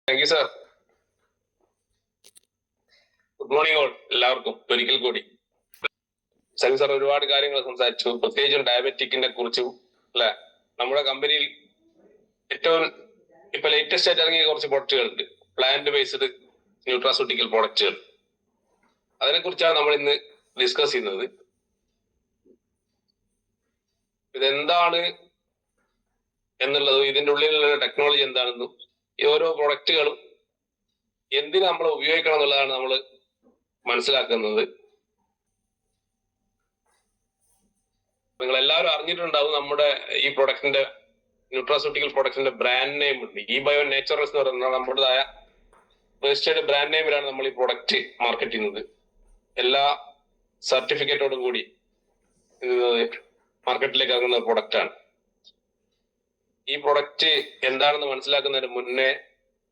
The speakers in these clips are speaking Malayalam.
Thank you sir. Good morning all. എല്ലാവർക്കും ഒരിക്കൽ കൂടി. സലീം സാർ ഒരുപാട് കാര്യങ്ങൾ സംസാരിച്ചു, പ്രത്യേകിച്ചും ഡയബറ്റിക്കിനെ കുറിച്ചും അല്ലെ. നമ്മുടെ കമ്പനിയിൽ ഏറ്റവും ഇപ്പൊ ലേറ്റസ്റ്റ് ആയിട്ട് ഇറങ്ങിയ കുറച്ച് പ്രൊഡക്റ്റുകൾ ഉണ്ട്, പ്ലാന്റ് ബേസ്ഡ് ന്യൂട്രാസ്യൂട്ടിക്കൽ പ്രൊഡക്റ്റുകൾ. അതിനെക്കുറിച്ചാണ് നമ്മൾ ഇന്ന് ഡിസ്കസ് ചെയ്യുന്നത്. ഇതെന്താണ് എന്നുള്ളതും ഇതിന്റെ ഉള്ളിലുള്ള ടെക്നോളജി എന്താണെന്നും ഈ ഓരോ പ്രൊഡക്റ്റുകളും എന്തിനു നമ്മൾ ഉപയോഗിക്കണം എന്നുള്ളതാണ് നമ്മൾ മനസ്സിലാക്കുന്നത്. നിങ്ങൾ എല്ലാവരും അറിഞ്ഞിട്ടുണ്ടാവും, നമ്മുടെ ഈ പ്രൊഡക്റ്റിന്റെ ന്യൂട്രാസ്യൂട്ടിക്കൽ പ്രൊഡക്റ്റിന്റെ ബ്രാൻഡ് നെയിം ഉണ്ട്, ഈ ബയോ നേച്ചുറൽസ് എന്ന് പറയുന്ന നമ്മുടേതായ രജിസ്റ്റേർഡ് ബ്രാൻഡ് നെയിമിലാണ് നമ്മൾ ഈ പ്രൊഡക്റ്റ് മാർക്കറ്റ് ചെയ്യുന്നത്. എല്ലാ സർട്ടിഫിക്കറ്റോടും കൂടി മാർക്കറ്റിലേക്ക് ഇറങ്ങുന്ന പ്രൊഡക്റ്റ് ആണ്. ഈ പ്രൊഡക്റ്റ് എന്താണെന്ന് മനസ്സിലാക്കുന്നതിന് മുന്നേ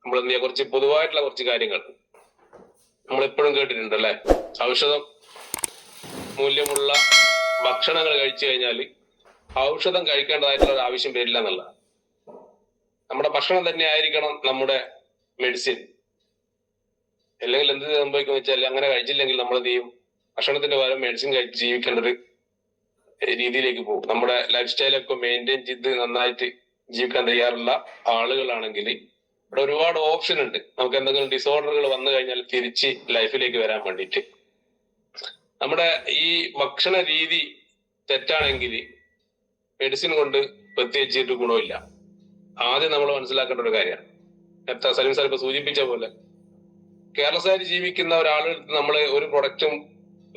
നമ്മൾ എന്ത് ചെയ്യുക, കുറച്ച് പൊതുവായിട്ടുള്ള കുറച്ച് കാര്യങ്ങൾ നമ്മൾ എപ്പോഴും കേട്ടിട്ടുണ്ട് അല്ലെ. ഔഷധം മൂല്യമുള്ള ഭക്ഷണങ്ങൾ കഴിച്ചു കഴിഞ്ഞാൽ ഔഷധം കഴിക്കേണ്ടതായിട്ടുള്ള ഒരു ആവശ്യം വരില്ല എന്നുള്ള. നമ്മുടെ ഭക്ഷണം തന്നെ ആയിരിക്കണം നമ്മുടെ മെഡിസിൻ. അല്ലെങ്കിൽ എന്ത് സംഭവിക്കും വെച്ചാൽ, അങ്ങനെ കഴിച്ചില്ലെങ്കിൽ നമ്മൾ എന്ത് ചെയ്യും, ഭക്ഷണത്തിന്റെ പകരം മെഡിസിൻ കഴിച്ച് ജീവിക്കേണ്ട ഒരു രീതിയിലേക്ക് പോകും. നമ്മുടെ ലൈഫ് സ്റ്റൈലൊക്കെ മെയിൻറ്റെയിൻ ചെയ്ത് നന്നായിട്ട് ജീവിക്കാൻ തയ്യാറുള്ള ആളുകളാണെങ്കിൽ ഇവിടെ ഒരുപാട് ഓപ്ഷൻ ഉണ്ട്. നമുക്ക് എന്തെങ്കിലും ഡിസോർഡറുകൾ വന്നു കഴിഞ്ഞാൽ തിരിച്ച് ലൈഫിലേക്ക് വരാൻ വേണ്ടിയിട്ട്. നമ്മുടെ ഈ ഭക്ഷണ രീതി തെറ്റാണെങ്കിൽ മെഡിസിൻ കൊണ്ട് പ്രത്യേകിച്ചിട്ട് ഗുണമില്ല. ആദ്യം നമ്മൾ മനസ്സിലാക്കേണ്ട ഒരു കാര്യമാണ്. നേരത്തെ സലീം സാർ ഇപ്പൊ സൂചിപ്പിച്ച പോലെ കെയർലെസ്സായിട്ട് ജീവിക്കുന്ന ഒരാളെടുത്ത് നമ്മൾ ഒരു പ്രൊഡക്റ്റും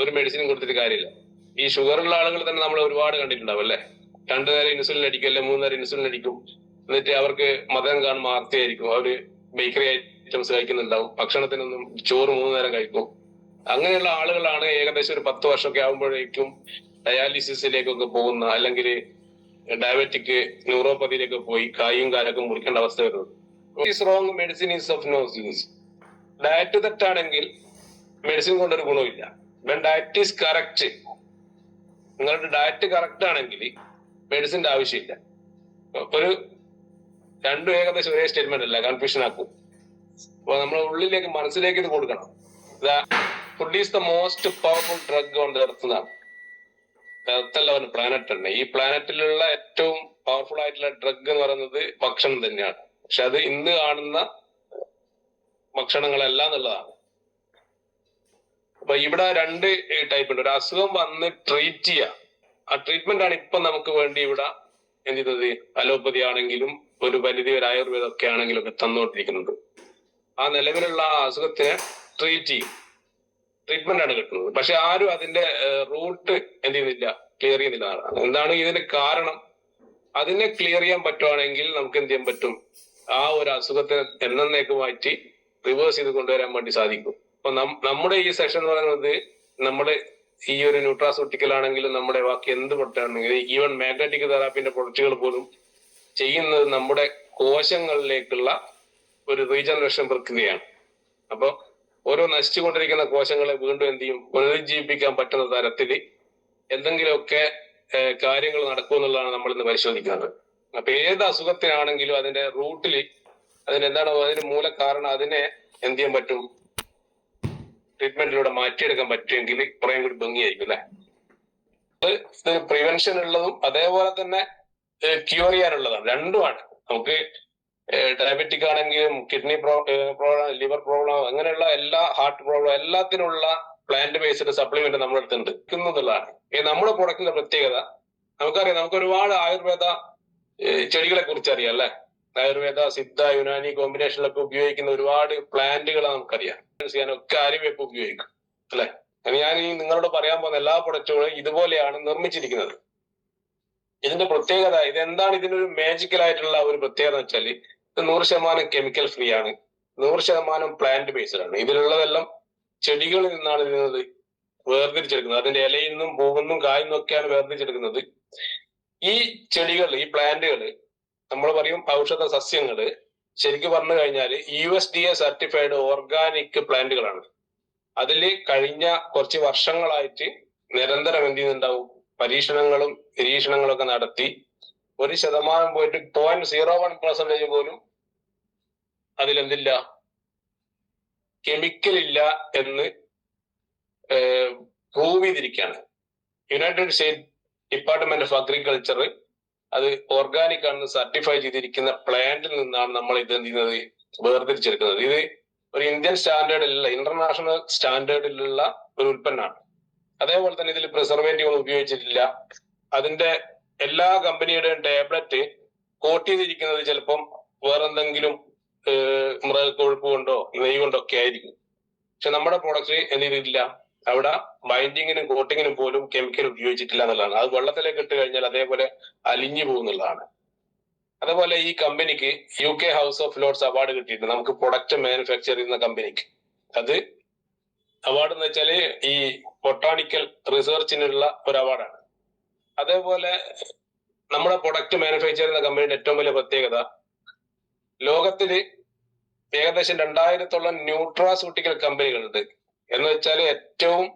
ഒരു മെഡിസിനും കൊടുത്തിട്ട് കാര്യമില്ല. ഈ ഷുഗറുള്ള ആളുകൾ തന്നെ നമ്മൾ ഒരുപാട് കണ്ടിട്ടുണ്ടാവും അല്ലെ. 2 നേരം ഇൻസുലിൻ അടിക്കും, അല്ലെ 3 നേരം ഇൻസുലിൻ അടിക്കും. എന്നിട്ട് അവർക്ക് മതം കാണുമ്പോൾ ആർത്തിയായിരിക്കും, അവര് ബേക്കറി ഐറ്റംസ് കഴിക്കുന്നുണ്ടാവും, ഭക്ഷണത്തിനൊന്നും ചോറ് 3 നേരം കഴിക്കും. അങ്ങനെയുള്ള ആളുകളാണ് ഏകദേശം ഒരു 10 വർഷമൊക്കെ ആകുമ്പോഴേക്കും ഡയാലിസിസിലേക്കൊക്കെ പോകുന്ന, അല്ലെങ്കിൽ ഡയബറ്റിക് ന്യൂറോപ്പതിയിലേക്ക് പോയി കായും കാലൊക്കെ മുറിക്കേണ്ട അവസ്ഥ വരുന്നത്. Wrong medicine is of no use. Diet തെറ്റാണെങ്കിൽ മെഡിസിൻ കൊണ്ടൊരു ഗുണമില്ല. ഡയറ്റ് ഈസ് കറക്റ്റ്, നിങ്ങളുടെ ഡയറ്റ് കറക്റ്റ് ആണെങ്കിൽ മെഡിസിന്റെ ആവശ്യമില്ല. ഒരു രണ്ടും ഏകദേശം ഒരേ സ്റ്റേറ്റ്മെന്റ് അല്ല, കൺഫ്യൂഷൻ ആക്കും. അപ്പൊ നമ്മൾ ഉള്ളിലേക്ക് മനസ്സിലേക്ക് ഇത് കൊടുക്കണം. Food is the most powerful drug on the earth എന്നാണ്. എർത്തല്ല, ഒരു പ്ലാനറ്റ് തന്നെ. ഈ പ്ലാനറ്റിലുള്ള ഏറ്റവും പവർഫുൾ ആയിട്ടുള്ള ഡ്രഗ് എന്ന് പറയുന്നത് ഭക്ഷണം തന്നെയാണ്. പക്ഷെ അത് ഇന്ന് കാണുന്ന ഭക്ഷണങ്ങളല്ല എന്നുള്ളതാണ്. അപ്പൊ ഇവിടെ 2 ടൈപ്പ് ഉണ്ട്. ഒരു അസുഖം വന്ന് ട്രീറ്റ് ചെയ്യുക, ആ ട്രീറ്റ്മെന്റ് ആണ് ഇപ്പൊ നമുക്ക് വേണ്ടി ഇവിടെ എന്ത് ചെയ്യുന്നത്. അലോപ്പതി ആണെങ്കിലും ഒരു പരിധി ഒരു ആയുർവേദം ഒക്കെ ആണെങ്കിലും ഒക്കെ തന്നുകൊണ്ടിരിക്കുന്നത്. ആ നിലവിലുള്ള ആ അസുഖത്തിനെ ട്രീറ്റ് ചെയ്യും, ട്രീറ്റ്മെന്റ് ആണ് കിട്ടുന്നത്. പക്ഷെ ആരും അതിന്റെ റൂട്ട് എന്ത് ചെയ്യുന്നില്ല, ക്ലിയർ ചെയ്യുന്നില്ല. എന്താണ് ഇതിന്റെ കാരണം? അതിനെ ക്ലിയർ ചെയ്യാൻ പറ്റുവാണെങ്കിൽ നമുക്ക് എന്ത് ചെയ്യാൻ പറ്റും, ആ ഒരു അസുഖത്തെ എന്നേക്കുമായിട്ട് റിവേഴ്സ് ചെയ്ത് കൊണ്ടുവരാൻ വേണ്ടി സാധിക്കും. അപ്പൊ നമ്മുടെ ഈ സെഷൻ എന്ന് പറയുന്നത്, നമ്മുടെ ഈ ഒരു ന്യൂട്രാസ്യൂട്ടിക്കൽ ആണെങ്കിലും നമ്മുടെ ബാക്കി എന്ത് പ്രൊഡക്റ്റാണെങ്കിലും, ഈവൻ മാഗ്നറ്റിക് തെറാപ്പിന്റെ പ്രൊഡക്റ്റുകൾ പോലും ചെയ്യുന്നത് നമ്മുടെ കോശങ്ങളിലേക്കുള്ള ഒരു റീജനറേഷൻ പ്രക്രിയയാണ്. അപ്പൊ ഓരോ നശിച്ചുകൊണ്ടിരിക്കുന്ന കോശങ്ങളെ വീണ്ടും എന്ത് ചെയ്യും, പുനരുജ്ജീവിപ്പിക്കാൻ പറ്റുന്ന തരത്തിൽ എന്തെങ്കിലുമൊക്കെ കാര്യങ്ങൾ നടക്കുമെന്നുള്ളതാണ് നമ്മൾ ഇന്ന് പരിശോധിക്കുന്നത്. അപ്പൊ ഏത് അസുഖത്തിനാണെങ്കിലും അതിന്റെ റൂട്ടിൽ അതിനെന്താണ്, അതിന് മൂലകാരണം, അതിനെ എന്ത് ചെയ്യാൻ പറ്റും, ട്രീറ്റ്മെന്റിലൂടെ മാറ്റിയെടുക്കാൻ പറ്റുമെങ്കിൽ കുറേ കൂടി ഭംഗിയായിരിക്കും അല്ലെ. ഇത് പ്രിവെൻഷൻ ഉള്ളതും അതേപോലെ തന്നെ ക്യൂർ ചെയ്യാനുള്ളതാണ്. രണ്ടുമാണ്. നമുക്ക് ഡയബറ്റിക് ആണെങ്കിലും കിഡ്നി പ്രോബ്ലം, ലിവർ പ്രോബ്ലം, അങ്ങനെയുള്ള എല്ലാ ഹാർട്ട് പ്രോബ്ലം എല്ലാത്തിനുള്ള പ്ലാന്റ് ബേസ്ഡ് സപ്ലിമെന്റ് നമ്മുടെ അടുത്തുണ്ട് എന്നുള്ളതാണ് നമ്മുടെ പ്രൊഡക്റ്റിന്റെ പ്രത്യേകത. നമുക്കറിയാം, നമുക്ക് ഒരുപാട് ആയുർവേദ ചെടികളെ കുറിച്ച് അറിയാം അല്ലെ. ആയുർവേദ, സിദ്ധ, യുനാനി കോമ്പിനേഷനിലൊക്കെ ഉപയോഗിക്കുന്ന ഒരുപാട് പ്ലാന്റുകൾ നമുക്കറിയാം. ചെയ്യാനൊക്കെ ആര്യവേപ്പ് ഉപയോഗിക്കും അല്ലെ. ഞാൻ ഈ നിങ്ങളോട് പറയാൻ പോകുന്ന എല്ലാ പ്രൊഡക്റ്റുകളും ഇതുപോലെയാണ് നിർമ്മിച്ചിരിക്കുന്നത്. ഇതിന്റെ പ്രത്യേകത, ഇതെന്താണ് ഇതിനൊരു മാജിക്കൽ ആയിട്ടുള്ള ഒരു പ്രത്യേകത എന്ന് വെച്ചാൽ, ഇത് 100% കെമിക്കൽ ഫ്രീ ആണ്, 100% പ്ലാന്റ് ബേസ്ഡ് ആണ്. ഇതിലുള്ളതെല്ലാം ചെടികളിൽ നിന്നാണ് ഇതിനത് വേർതിരിച്ചെടുക്കുന്നത്. അതിന്റെ ഇലയിൽ നിന്നും പൂവിൽ നിന്നും കായിൽ നിന്നൊക്കെയാണ് വേർതിരിച്ചെടുക്കുന്നത്. ഈ ചെടികൾ, ഈ പ്ലാന്റുകൾ, നമ്മൾ പറയും ഔഷധ സസ്യങ്ങള്, ശരിക്കും പറഞ്ഞു കഴിഞ്ഞാൽ USDA സർട്ടിഫൈഡ് ഓർഗാനിക് പ്ലാന്റുകളാണ്. അതിൽ കഴിഞ്ഞ കുറച്ച് വർഷങ്ങളായിട്ട് നിരന്തരം എന്ത് ചെയ്യുന്നുണ്ടാവും, പരീക്ഷണങ്ങളും നിരീക്ഷണങ്ങളും ഒക്കെ നടത്തി 1% പോയിട്ട് 0.01% പോലും അതിലെന്തില്ല, കെമിക്കൽ ഇല്ല എന്ന് പ്രൂവ് ചെയ്തിരിക്കുകയാണ്. United state department of agriculture അത് ഓർഗാനിക് ആണെന്ന് സർട്ടിഫൈ ചെയ്തിരിക്കുന്ന പ്ലാന്റിൽ നിന്നാണ് നമ്മൾ ഇത് എന്ത് ചെയ്യുന്നത്, വേർതിരിച്ചെടുക്കുന്നത്. ഇത് ഒരു ഇന്ത്യൻ സ്റ്റാൻഡേർഡിലുള്ള, ഇന്റർനാഷണൽ സ്റ്റാൻഡേർഡിലുള്ള ഒരു ഉൽപ്പന്നമാണ്. അതേപോലെ തന്നെ ഇതിൽ പ്രിസർവേറ്റീവ് ഒന്നും ഉപയോഗിച്ചിട്ടില്ല. അതിന്റെ എല്ലാ കമ്പനിയുടെയും ടാബ്ലറ്റ് കോട്ട് ചെയ്തിരിക്കുന്നത് ചിലപ്പം വേറെന്തെങ്കിലും മൃഗക്കൊഴുപ്പ് കൊണ്ടോ നെയ്യ് കൊണ്ടോ ഒക്കെ ആയിരിക്കും. പക്ഷെ നമ്മുടെ പ്രോഡക്റ്റ് എന്ത് ചെയ്തിട്ടില്ല, അവിടെ ബൈൻഡിങ്ങിനും കോട്ടിങ്ങിനും പോലും കെമിക്കൽ ഉപയോഗിച്ചിട്ടില്ല എന്നുള്ളതാണ്. അത് വെള്ളത്തിലേക്ക് ഇട്ട് കഴിഞ്ഞാൽ അതേപോലെ അലിഞ്ഞു പോകുന്നുള്ളതാണ്. അതേപോലെ ഈ കമ്പനിക്ക് UK house of Lord's award കിട്ടിയിട്ടുണ്ട്, നമുക്ക് പ്രൊഡക്റ്റ് മാനുഫാക്ചർ ചെയ്യുന്ന കമ്പനിക്ക്. അത് അവാർഡ് എന്ന് വെച്ചാല് ഈ ബൊട്ടാണിക്കൽ റിസർച്ചിനുള്ള ഒരു അവാർഡാണ്. അതേപോലെ നമ്മുടെ പ്രൊഡക്റ്റ് മാനുഫാക്ചർ ചെയ്യുന്ന കമ്പനിയുടെ ഏറ്റവും വലിയ പ്രത്യേകത, ലോകത്തില് ഏകദേശം 2000-ഓളം ന്യൂട്രാസ്യൂട്ടിക്കൽ കമ്പനികളുണ്ട്. എന്ന് വെച്ചാൽ ഏറ്റവും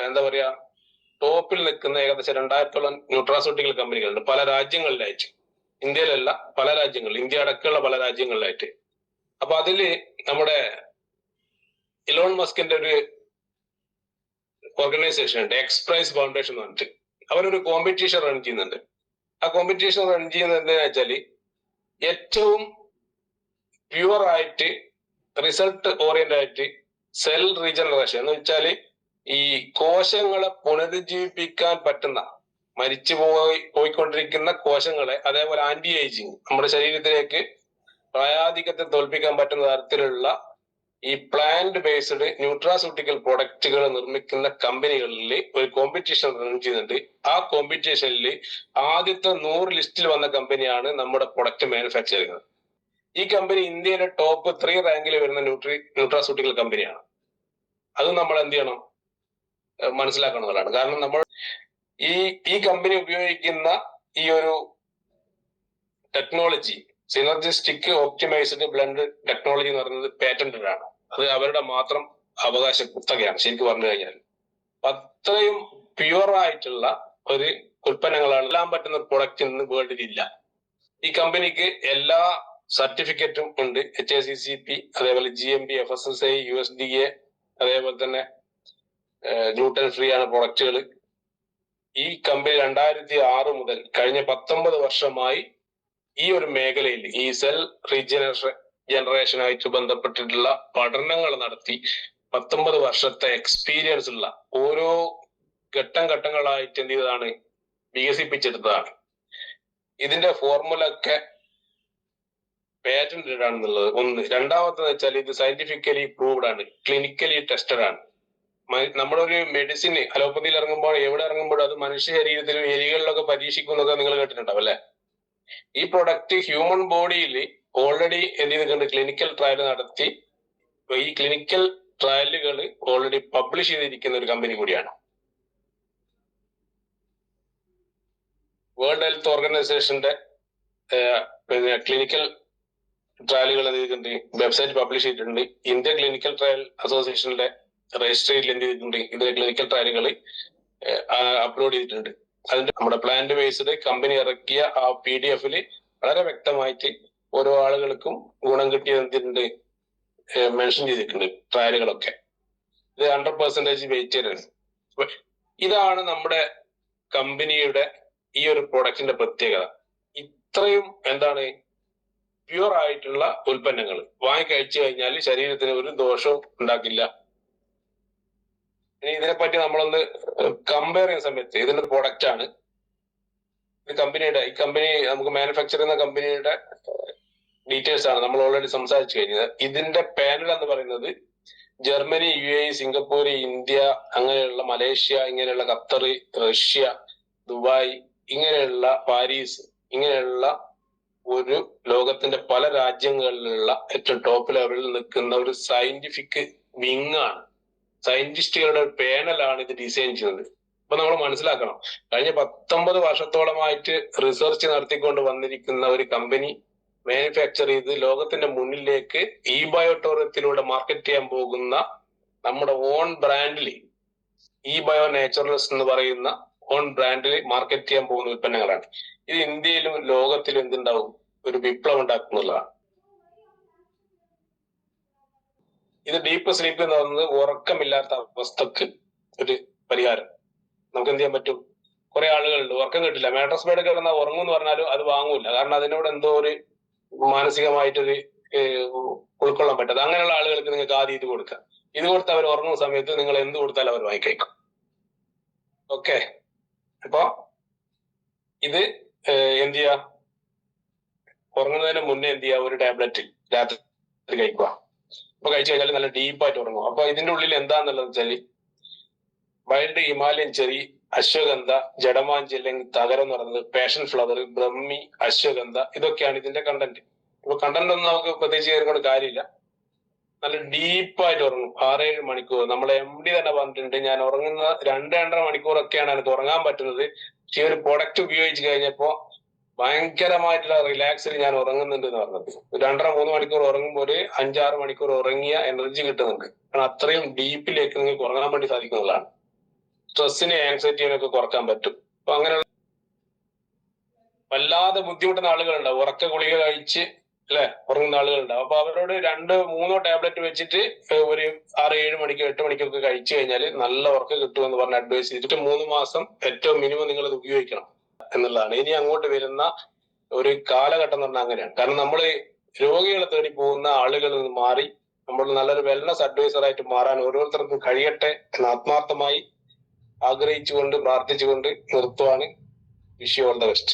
എന്താ പറയാ ടോപ്പിൽ നിൽക്കുന്ന ഏകദേശം 2000-ഓളം ന്യൂട്രാസ്യൂട്ടിക്കൽ കമ്പനികളുണ്ട് പല രാജ്യങ്ങളിലായിട്ട്. ഇന്ത്യയിലല്ല, പല രാജ്യങ്ങളിൽ, ഇന്ത്യ അടക്കമുള്ള പല രാജ്യങ്ങളിലായിട്ട്. അപ്പൊ അതില് നമ്മുടെ ഇലോൺ മസ്കിന്റെ ഒരു ഓർഗനൈസേഷൻ ഉണ്ട്, എക്സ്പ്രൈസ് ഫൗണ്ടേഷൻ എന്ന് പറഞ്ഞിട്ട്. അവരൊരു കോമ്പറ്റീഷൻ റൺ ചെയ്യുന്നുണ്ട്. ആ കോമ്പറ്റീഷൻ റൺ ചെയ്യുന്നത് എന്താണെന്ന് വെച്ചാല് ഏറ്റവും പ്യുവർ ആയിട്ട് റിസൾട്ട് ഓറിയന്റഡ് ആയിട്ട് സെൽ റീജനറേഷൻ എന്ന് വെച്ചാല് ഈ കോശങ്ങളെ പുനരുജ്ജീവിപ്പിക്കാൻ പറ്റുന്ന, മരിച്ചു പോയിക്കൊണ്ടിരിക്കുന്ന കോശങ്ങളെ, അതേപോലെ ആന്റി ഏജിങ്, നമ്മുടെ ശരീരത്തിലേക്ക് പ്രായാധിക്യത്തെ തോൽപ്പിക്കാൻ പറ്റുന്ന തരത്തിലുള്ള ഈ പ്ലാന്റ് ബേസ്ഡ് ന്യൂട്രാസ്യൂട്ടിക്കൽ പ്രൊഡക്റ്റുകൾ നിർമ്മിക്കുന്ന കമ്പനികളിൽ ഒരു കോമ്പറ്റീഷൻ റൺ ചെയ്യുന്നുണ്ട്. ആ കോമ്പറ്റീഷനിൽ ആദ്യത്തെ 100 ലിസ്റ്റിൽ വന്ന കമ്പനിയാണ് നമ്മുടെ പ്രൊഡക്റ്റ് മാനുഫാക്ചറിങ്. ഈ കമ്പനി ഇന്ത്യയിലെ ടോപ്പ് 3 റാങ്കിൽ വരുന്ന ന്യൂട്രാസ്യൂട്ടിക്കൽ കമ്പനിയാണ്. അത് നമ്മൾ എന്ത് ചെയ്യണം, മനസ്സിലാക്കണമെന്നുള്ളതാണ്. കാരണം നമ്മൾ ഈ കമ്പനി ഉപയോഗിക്കുന്ന ഈ ഒരു technology, synergistic optimised blend technology എന്ന് പറയുന്നത് പേറ്റന്റഡ് ആണ്. അത് അവരുടെ മാത്രം അവകാശ കുത്തകയാണ് ശരിക്കും പറഞ്ഞു കഴിഞ്ഞാൽ. അത്രയും പ്യുവർ ആയിട്ടുള്ള ഒരു ഉൽപ്പന്നങ്ങളാണ് എല്ലാം പറ്റുന്ന പ്രൊഡക്റ്റ് ഇന്ന് വേൾഡിൽ ഇല്ല. ഈ കമ്പനിക്ക് എല്ലാ സർട്ടിഫിക്കറ്റും ഉണ്ട്, HACCP, അതേപോലെ GMP, FSSAI, USDA, അതേപോലെ തന്നെ ഗ്ലൂട്ടൻ ഫ്രീ ആണ് പ്രൊഡക്റ്റുകൾ. ഈ കമ്പനി 2006 മുതൽ കഴിഞ്ഞ 19 വർഷമായി ഈ ഒരു മേഖലയിൽ ഈ സെൽ റീജനറേഷനായിട്ട് ബന്ധപ്പെട്ടിട്ടുള്ള പഠനങ്ങൾ നടത്തി 19 വർഷത്തെ എക്സ്പീരിയൻസ് ഉള്ള, ഓരോ ഘട്ടങ്ങളായിട്ട് എന്ത് ചെയ്തതാണ്, വികസിപ്പിച്ചെടുത്തതാണ്. ഇതിന്റെ ഫോർമുല ഒക്കെ പേറ്റന്റഡ് ആണെന്നുള്ളത് ഒന്ന്. രണ്ടാമത്തെന്ന് വെച്ചാൽ ഇത് സയന്റിഫിക്കലി പ്രൂവ്ഡ് ആണ്, ക്ലിനിക്കലി ടെസ്റ്റഡ് ആണ്. നമ്മളൊരു മെഡിസിന് അലോപ്പതിയിൽ ഇറങ്ങുമ്പോൾ, എവിടെ ഇറങ്ങുമ്പോഴും അത് മനുഷ്യ ശരീരത്തിലും എലികളിലൊക്കെ പരീക്ഷിക്കുന്നതൊക്കെ നിങ്ങൾ കേട്ടിട്ടുണ്ടാവും അല്ലെ. ഈ പ്രൊഡക്റ്റ് ഹ്യൂമൻ ബോഡിയിൽ ഓൾറെഡി എന്ത് ചെയ്തിട്ടുണ്ട്, ക്ലിനിക്കൽ ട്രയൽ നടത്തി. ഈ ക്ലിനിക്കൽ ട്രയലുകൾ ഓൾറെഡി പബ്ലിഷ് ചെയ്തിരിക്കുന്ന ഒരു കമ്പനി കൂടിയാണ്. വേൾഡ് ഹെൽത്ത് ഓർഗനൈസേഷന്റെ പിന്നെ ക്ലിനിക്കൽ ട്രയലുകൾ എന്ത് ചെയ്തിട്ടുണ്ട്, വെബ്സൈറ്റ് പബ്ലിഷ് ചെയ്തിട്ടുണ്ട്. ഇന്ത്യ ക്ലിനിക്കൽ ട്രയൽ അസോസിയേഷന്റെ രജിസ്ട്രിയിൽ എന്ത് ചെയ്തിട്ടുണ്ട്, ഇതിന്റെ ക്ലിനിക്കൽ ട്രയലുകൾ അപ്ലോഡ് ചെയ്തിട്ടുണ്ട്. അതിന്റെ നമ്മുടെ പ്ലാന്റ് ബേസ്ഡ് കമ്പനി ഇറക്കിയ ആ PDF വളരെ വ്യക്തമായിട്ട് ഓരോ ആളുകൾക്കും ഗുണം കിട്ടിയത് എന്തിട്ടുണ്ട്, മെൻഷൻ ചെയ്തിട്ടുണ്ട് ട്രയലുകളൊക്കെ. ഇത് 100% വെയിറ്റഡ് ആണ്. ഇതാണ് നമ്മുടെ കമ്പനിയുടെ ഈ ഒരു പ്രൊഡക്റ്റിന്റെ പ്രത്യേകത. ഇത്രയും എന്താണ് പ്യുവർ ആയിട്ടുള്ള ഉൽപ്പന്നങ്ങൾ വാങ്ങിക്കഴിച്ചു കഴിഞ്ഞാൽ ശരീരത്തിന് ഒരു ദോഷവും ഉണ്ടാക്കില്ല. ഇനി ഇതിനെപ്പറ്റി നമ്മളൊന്ന് കമ്പയർ ചെയ്യുന്ന സമയത്ത് ഇതിന്റെ പ്രൊഡക്റ്റ് ആണ്, ഈ കമ്പനി നമുക്ക് മാനുഫാക്ചർ ചെയ്യുന്ന കമ്പനിയുടെ ഡീറ്റെയിൽസ് ആണ് നമ്മൾ ഓൾറെഡി സംസാരിച്ചു കഴിഞ്ഞത്. ഇതിന്റെ പാനൽ എന്ന് പറയുന്നത് ജർമ്മനി, UAE, സിംഗപ്പൂർ, ഇന്ത്യ, അങ്ങനെയുള്ള മലേഷ്യ, ഇങ്ങനെയുള്ള ഖത്തർ, റഷ്യ, ദുബായ്, ഇങ്ങനെയുള്ള പാരീസ്, ഇങ്ങനെയുള്ള ഒരു ലോകത്തിന്റെ പല രാജ്യങ്ങളിലുള്ള ഏറ്റവും ടോപ്പ് ലെവലിൽ നിൽക്കുന്ന ഒരു സയന്റിഫിക് വിങ് ആണ്, സയന്റിസ്റ്റുകളുടെ ഒരു പാനലാണ് ഇത് ഡിസൈൻ ചെയ്യുന്നത്. അപ്പൊ നമ്മൾ മനസ്സിലാക്കണം, കഴിഞ്ഞ 19 വർഷത്തോളമായിട്ട് റിസർച്ച് നടത്തിക്കൊണ്ട് വന്നിരിക്കുന്ന ഒരു കമ്പനി മാനുഫാക്ചർ ചെയ്ത് ലോകത്തിന്റെ മുന്നിലേക്ക് ബയോടോറിയത്തിലൂടെ മാർക്കറ്റ് ചെയ്യാൻ പോകുന്ന നമ്മുടെ ഓൺ ബ്രാൻഡിൽ, ബയോ നേച്ചുറൽസ് എന്ന് പറയുന്ന ഓൺ ബ്രാൻഡിൽ മാർക്കറ്റ് ചെയ്യാൻ പോകുന്ന ഉൽപ്പന്നങ്ങളാണ്. ഇത് ഇന്ത്യയിലും ലോകത്തിലും എന്തുണ്ടാവും, ഒരു വിപ്ലവം ഉണ്ടാക്കുന്നുള്ളതാണ്. ഇത് ഡീപ്പ് സ്ലീപ്പ് എന്ന് പറയുന്നത് ഉറക്കമില്ലാത്ത അവസ്ഥക്ക് ഒരു പരിഹാരം. നമുക്ക് എന്ത് ചെയ്യാൻ പറ്റും? കുറെ ആളുകളുണ്ട് ഉറക്കം കിട്ടില്ല, മാട്രസ് ബെഡ് കിടന്നാൽ ഉറങ്ങും എന്ന് പറഞ്ഞാലും അത് വാങ്ങൂല. കാരണം അതിനോട് എന്തോ ഒരു മാനസികമായിട്ടൊരു ഉൾക്കൊള്ളാൻ പറ്റാത്ത അങ്ങനെയുള്ള ആളുകൾക്ക് നിങ്ങൾക്ക് ആദ്യം ഇത് കൊടുക്കാം. ഇത് കൊടുത്ത് അവർ ഉറങ്ങുന്ന സമയത്ത് നിങ്ങൾ എന്ത് കൊടുത്താലും അവർ വാങ്ങിക്കഴിക്കും. ഓക്കെ, അപ്പൊ ഇത് എന്ത് ചെയ്യാ, ഉറങ്ങുന്നതിന് മുന്നേ എന്ത് ചെയ്യാ, ഒരു ടാബ്ലറ്റ് രാത്രി കഴിക്കുക. അപ്പൊ കഴിച്ചു കഴിഞ്ഞാൽ നല്ല ഡീപ്പായിട്ട് ഉറങ്ങും. അപ്പൊ ഇതിന്റെ ഉള്ളിൽ എന്താന്നുള്ളത് വെച്ചാല് വൈൽഡ് ഹിമാലയൻ ചെറി, അശ്വഗന്ധ, ജഡമാഞ്ചി അല്ലെങ്കിൽ തകരം എന്ന് പറയുന്നത്, പാഷൻ ഫ്ലവർ, ബ്രഹ്മി, അശ്വഗന്ധ, ഇതൊക്കെയാണ് ഇതിന്റെ കണ്ടന്റ്. അപ്പൊ കണ്ടന്റ് ഒന്നും നമുക്ക് പ്രത്യേകിച്ച് കയറിക്കൊണ്ട് കാര്യമില്ല. നല്ല ഡീപ്പായിട്ട് ഉറങ്ങും 6-7 മണിക്കൂർ. നമ്മളെ MD തന്നെ പറഞ്ഞിട്ടുണ്ട്, ഞാൻ ഉറങ്ങുന്ന 2-2.5 മണിക്കൂറൊക്കെയാണ് എനിക്ക് ഉറങ്ങാൻ പറ്റുന്നത്. പക്ഷെ ഒരു പ്രൊഡക്റ്റ് ഉപയോഗിച്ച് കഴിഞ്ഞപ്പോ ഭയങ്കരമായിട്ടുള്ള റിലാക്സിൽ ഞാൻ ഉറങ്ങുന്നുണ്ട് എന്ന് പറഞ്ഞത്. 2.5-3 മണിക്കൂർ ഉറങ്ങുമ്പോൾ ഒരു 5-6 മണിക്കൂർ ഉറങ്ങിയ എനർജി കിട്ടുന്നുണ്ട്. കാരണം അത്രയും ഡീപ്പിലേക്ക് നിങ്ങൾക്ക് ഉറങ്ങാൻ വേണ്ടി സാധിക്കുന്നതാണ്. സ്ട്രെസ്സിനെ ആൻസൈറ്റിയൊക്കെ കുറക്കാൻ പറ്റും. അപ്പൊ അങ്ങനെയുള്ള വല്ലാതെ ബുദ്ധിമുട്ടുന്ന ആളുകളുണ്ടാവും, ഉറക്ക ഗുളിക കഴിച്ച് അല്ലെ ഉറങ്ങുന്ന ആളുകളുണ്ടാവും. അപ്പൊ അവരോട് 2-3 ടാബ്ലറ്റ് വെച്ചിട്ട് ഒരു 6-7 മണിക്കോ 8 മണിക്കൊക്കെ കഴിച്ചു കഴിഞ്ഞാൽ നല്ല ഉറക്കം കിട്ടുമെന്ന് പറഞ്ഞ് അഡ്വൈസ് ചെയ്തിട്ട് 3 മാസം ഏറ്റവും മിനിമം നിങ്ങൾ ഇത് ഉപയോഗിക്കണം എന്നുള്ളതാണ്. ഇനി അങ്ങോട്ട് വരുന്ന ഒരു കാലഘട്ടം എന്ന് പറഞ്ഞാൽ അങ്ങനെയാണ്. കാരണം നമ്മൾ രോഗികളെ തേടി പോകുന്ന ആളുകളിൽ നിന്ന് മാറി നമ്മൾ നല്ലൊരു വെൽനസ് അഡ്വൈസറായിട്ട് മാറാൻ ഓരോരുത്തർക്കും കഴിയട്ടെ എന്ന് ആത്മാർത്ഥമായി ആഗ്രഹിച്ചുകൊണ്ട് പ്രാർത്ഥിച്ചുകൊണ്ട് നിർത്തുവാണ്. Wish you all the best.